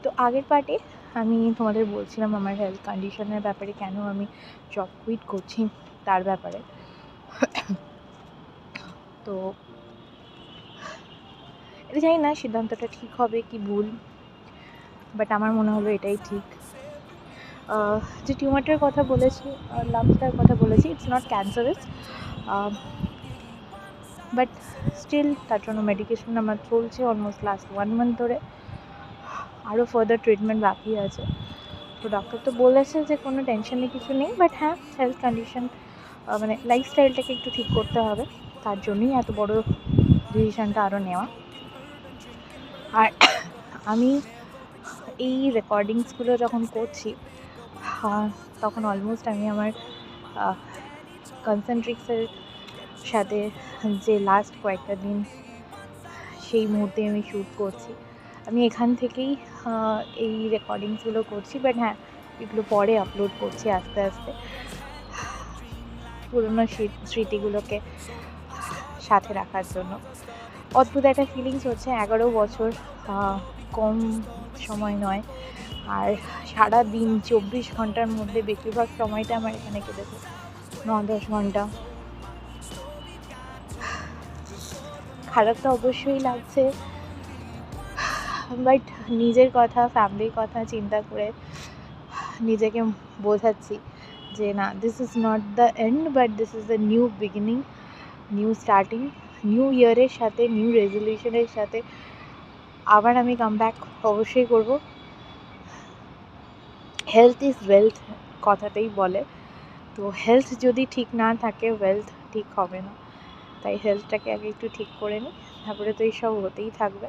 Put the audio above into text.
তো আগের পার্টে আমি তোমাদের বলছিলাম আমার হেলথ কন্ডিশনের ব্যাপারে, কেন আমি জব কুইট করছি তার ব্যাপারে। তো এটা জানি না সিদ্ধান্তটা ঠিক হবে কি ভুল, বাট আমার মনে হলো এটাই ঠিক। যে টিউমারটার কথা বলেছি, লাম্পটার কথা বলেছি, it's not cancerous, but still তার জন্য মেডিকেশন আমার চলছে অলমোস্ট লাস্ট 1 মান্থ ধরে। আরও ফার্দার ট্রিটমেন্ট বাকি আছে। তো ডক্টর তো বলেছে যে কোনো টেনশনের কিছু নেই, বাট হ্যাঁ হেলথ কন্ডিশন মানে লাইফস্টাইলটাকে একটু ঠিক করতে হবে, তার জন্যই এত বড় ডিসিশানটা আরও নেওয়া। আর আমি এই রেকর্ডিংসগুলো যখন করছি তখন অলমোস্ট আমি আমার কনসেন্ট্রিক্সের সাথে যে লাস্ট কয়েকটা দিন সেই মুহূর্তে আমি শ্যুট করছি। আমি এখান থেকেই এই রেকর্ডিংসগুলো করছি, বাট হ্যাঁ এগুলো পরে আপলোড করছি আস্তে আস্তে, পুরোনো স্মৃতিগুলোকে সাথে রাখার জন্য। অদ্ভুত একটা ফিলিংস হচ্ছে, 11 বছর কম সময় নয়। আর সারা দিন 24 ঘন্টার মধ্যে বেশিরভাগ সময়টা আমার এখানে কেটেছে, 9-10 ঘন্টা। খারাপ তো অবশ্যই লাগছে, বাট নিজের কথা, ফ্যামিলির কথা চিন্তা করে নিজেকে বোঝাচ্ছি যে না, this is not the end, but this is the new beginning, new starting. New ইয়ারের সাথে, নিউ রেজলিউশনের সাথে আবার আমি কাম ব্যাক অবশ্যই করব। হেলথ ইজ ওয়েলথ কথাতেই বলে, তো হেলথ যদি ঠিক না থাকে ওয়েলথ ঠিক হবে না। তাই হেলথটাকে আগে একটু ঠিক করে নিই, তারপরে তো এইসব হতেই থাকবে।